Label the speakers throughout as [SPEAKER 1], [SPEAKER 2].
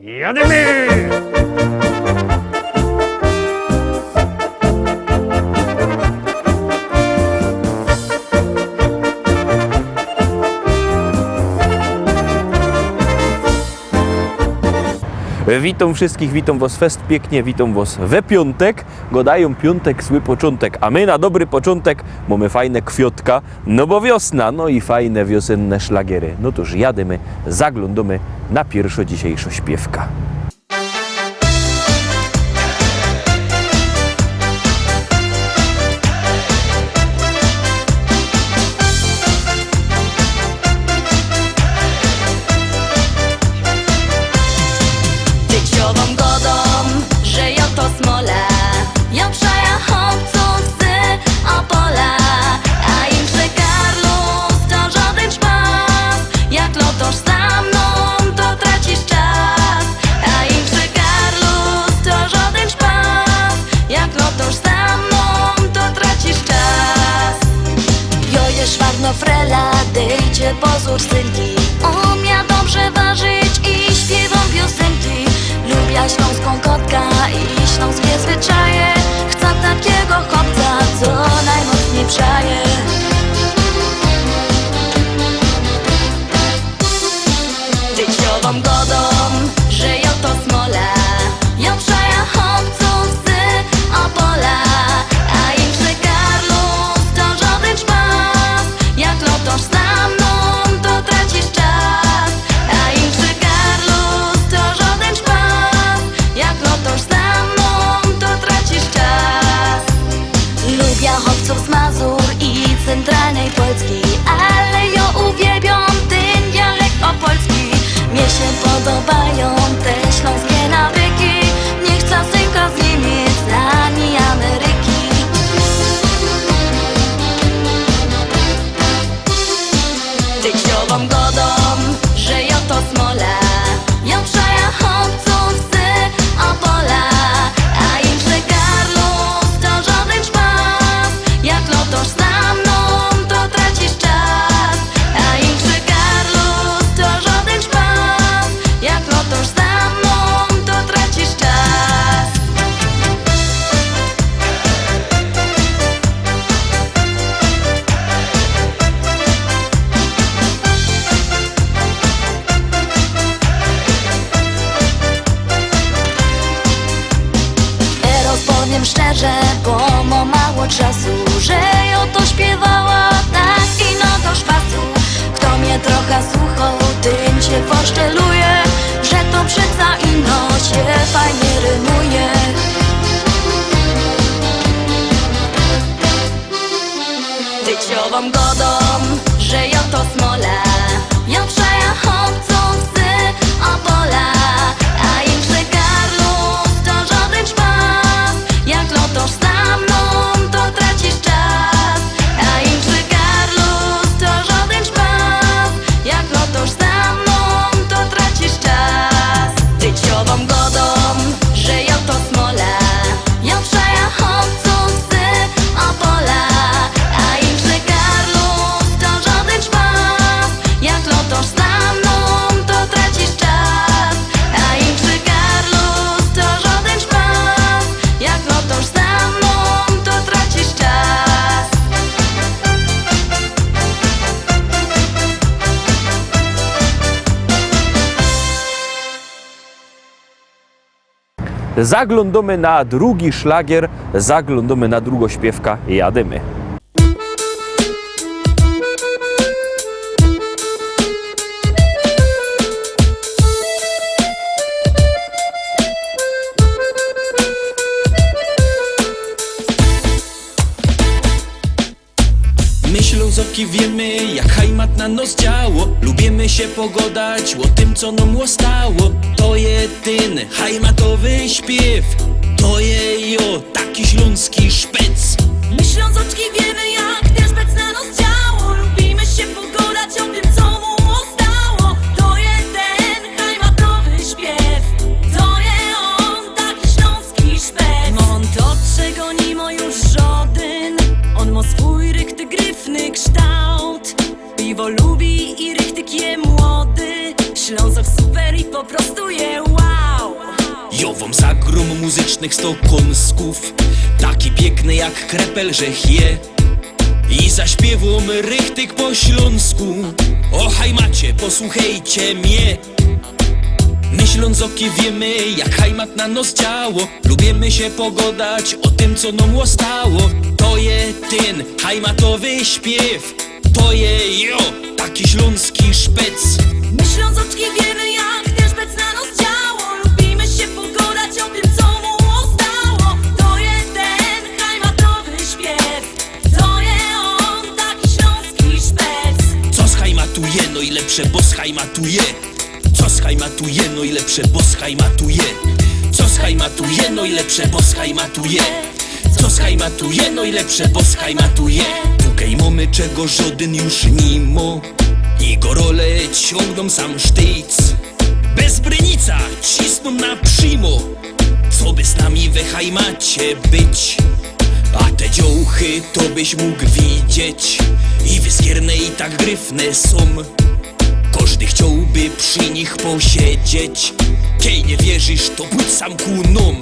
[SPEAKER 1] Jadymy!
[SPEAKER 2] Witam wszystkich, witam was fest pięknie, witam was we piątek. Gadają piątek, zły początek, a my na dobry początek mamy fajne kwiotka, no bo wiosna, no i fajne wiosenne szlagiery. No toż jadymy, zaglądamy na pierwszo dzisiejszo śpiewka.
[SPEAKER 3] Tyciową godą, że ja to smole, ja przejechał cudzy Opola, a im Karlus to żaden szpas, jak lotosz za mną, to tracisz czas, a im Karlus to żaden szpas, jak lotosz za mną, to tracisz czas. Joje szwarno frela, dejcie pozór synki, umia dobrze ważyć i śpiewam piosenki. Lubię śląską kotka i śląskie zwyczaje, chcę takiego chłopca, co najmocniej przaje. Tyciową godą, że ja to smole, ja przejechał cudzy Opola, a im Karlus to żaden szpas, jak lotosz za mną, to tracisz czas, a im Karlus to żaden szpas, jak lotosz za mną, to tracisz czas. Lubię chłopców z Mazur i centralnej Polski, ale ja uwielbiam ten dialekt opolski. Mnie się podobają te śląskie nawyki, nie chcę synka z Niemiec ani Ameryki. Tyciową godą, że ja to smole, ja przejechał cudzy Opola, a im Karlus to żaden szpas, jak lotosz za mną, to tracisz czas, a im Karlus to żaden szpas, jak lotosz za mną, to tracisz czas. Teraz powiem szczerze, bo ma mało czasu, że ja to śpiewała tak i no do szpasu. Kto mnie trochę słuchał, tym się poszczeluje, że to przeca ino się fajnie rymuje. Tyciową godą, że ja to smole, ja przejechał cudzy Opola, a im Karlus to żaden szpas, jak lotosz za mną, to tracisz czas, a im Karlus to żaden szpas, jak lotosz za mną, to tracisz czas. Tyciową godą, że ja to smole, ja przejechał cudzy Opola, a im Karlus to żaden szpas, jak lotosz za mną, to tracisz czas, a im Karlus to żaden szpas, jak lotosz za mną, to tracisz czas.
[SPEAKER 2] Zaglądamy na drugi szlagier, zaglądamy na drugą śpiewka, jadymy.
[SPEAKER 4] My Ślązoki wiemy, jak hajmat na nos działo. Lubimy się pogodać o tym, co nam stało. To jedyny hajmatowy śpiew, to jo taki śląski szpec.
[SPEAKER 3] My Ślązoczki wiemy, jak ten szpec na nos działo. Lubimy się pogodać o tym, co mu stało. To jeden hajmatowy śpiew, to je on taki śląski szpec. On to, czego nie ma już żaden, on ma swój rychty gryfny kształt. Piwo lubi i rychtyk je młody, Ślązok super i po prostu je wow.
[SPEAKER 4] Ja wam zagrom muzycznych stokąsków, taki piękny jak krepel, że je. I zaśpiewam rychtyk po śląsku. O hajmacie, posłuchajcie mnie. My Ślązoki wiemy, jak hajmat na nos działo. Lubimy się pogodać o tym, co nam ostało. To je ten hajmatowy śpiew, to je jo, taki śląski szpec.
[SPEAKER 3] My Ślązoczki wiemy, jak ten szpec na nos działo. Lubimy się pogodać o tym, co mu ostało. To jest ten hajmatowy śpiew, to jest on, taki śląski szpec.
[SPEAKER 4] Co schajmatuje, no i lepsze, bo schajmatuje. Co schajmatuje, no i lepsze, bo schajmatuje. Co schajmatuje, no i lepsze, bo schajmatuje. Co schajmatuje, no i lepsze, bo schajmatuje. Tukaj mamy czego żaden już nie ma. I gorole ciągną sam sztyc. Bez brynica cisną na przymo. Co by z nami we hajmacie być? A te dziołchy to byś mógł widzieć. I wyskierne i tak gryfne są. Każdy chciałby przy nich posiedzieć. Kiej nie wierzysz, to pójdź sam ku nom.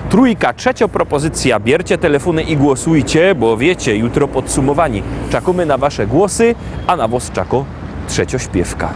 [SPEAKER 2] Trójka, trzecia propozycja. Bierzcie telefony i głosujcie, bo wiecie, jutro podsumowani. Czekamy na wasze głosy, a na was czako trzeciośpiewka.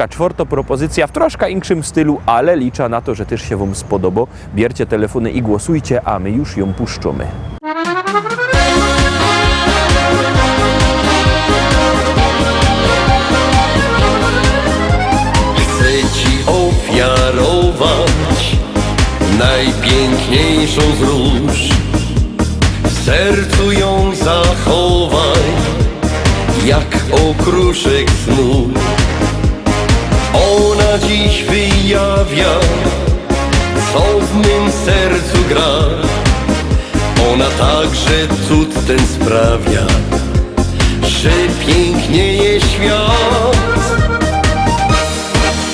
[SPEAKER 2] czwarta propozycja w troszkę inkszym stylu, ale liczę na to, że też się Wam spodoba. Bierzcie telefony i głosujcie, a my już ją puszczamy.
[SPEAKER 1] Chcę Ci ofiarować najpiękniejszą z róż. W sercu ją zachowaj, jak okruszek snu. Ona dziś wyjawia, co w mym sercu gra. Ona także cud ten sprawia, że pięknieje świat.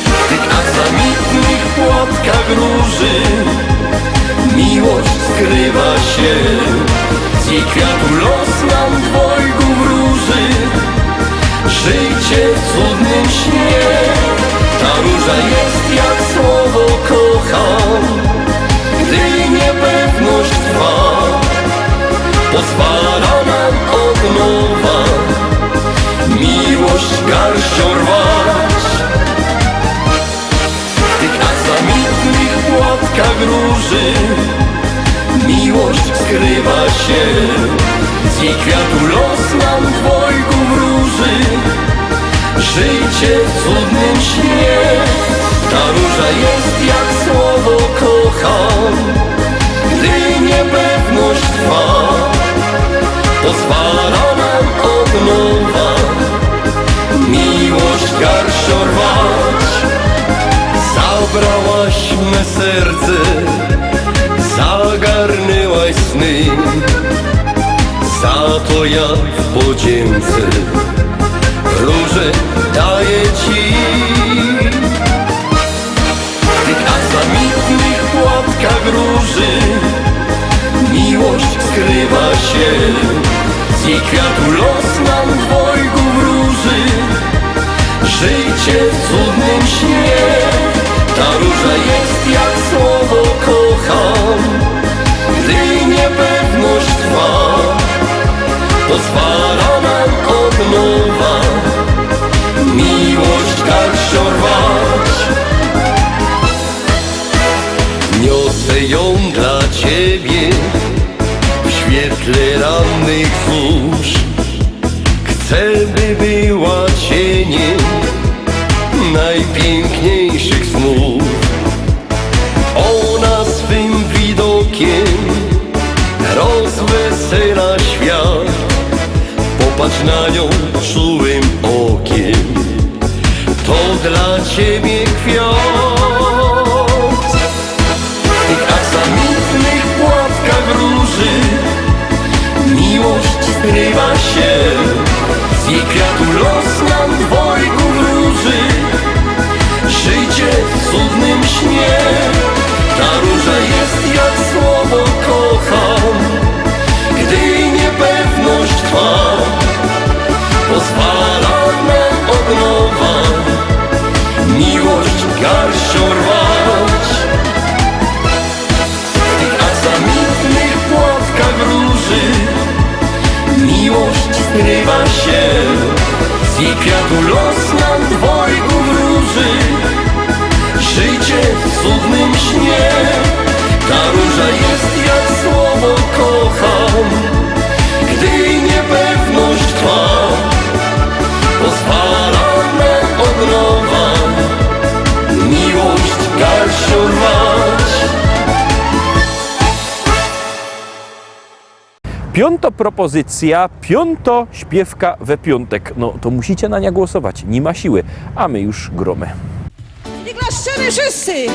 [SPEAKER 1] W tych aksamitnych płatkach róży miłość skrywa się. Z jej kwiatu los nam dwojgu wróży życie w cudnym śnie. Ta róża jest jak słowo kocham, gdy niepewność trwa. Pozwala nam od nowa miłość garścią rwać. W tych aksamitnych płatkach róży miłość skrywa się. Z jej kwiatu los nam dwojgu wróży życie w cudnym śnie. Ta róża jest jak słowo kocham, gdy niepewność trwa. Pozwala nam od nowa miłość garścią rwać. Zabrałaś me serce, zagarnęłaś sny. Za to ja w podzięce róże daję Ci. W tych aksamitnych płatkach róży miłość skrywa się. Z jej kwiatu los nam dwojgu wróży życie w cudnym śnie. Ta róża jest jak słowo kocham, gdy niepewność trwa. Pozwala nam od nowa miłość garścią rwać. Niosę ją dla Ciebie w świetle rannych zórz. Chcę, by była cieniem najpiękniejszych snów. Ona swym widokiem rozwesela świat. Popatrz na nią czułym okiem, to dla Ciebie kwiat. W tych aksamitnych płatkach róży miłość skrywa się. Z jej kwiatu los nam dwojgu wróży życie w cudnym śnie. Ta róża jest jak słowo kocham, gdy niepewność trwa. Pozwala nam od nowa miłość garścią rwać. W tych aksamitnych płatkach róży miłość skrywa się. Z jej kwiatu los nam dwojgu wróży życie w cudnym śnie. Ta róża jest jak słowo kocham, gdy niepewność trwa. Pozwala nam od nowa miłość garścią rwać.
[SPEAKER 2] Piąta propozycja, piąta śpiewka we piątek. No to musicie na nie głosować, nie ma siły, a my już gromy.
[SPEAKER 5] I klaszczemy wszyscy!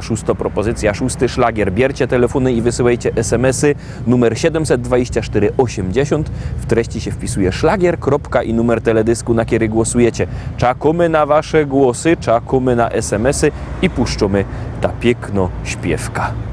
[SPEAKER 2] szósta propozycja, 6. szlagier. Bierzcie telefony i wysyłajcie SMS-y numer 724 80. W treści się wpisuje szlagier, kropka i numer teledysku, na który głosujecie. Czekamy na wasze głosy, czekamy na SMS-y i puszczamy ta piękno śpiewka.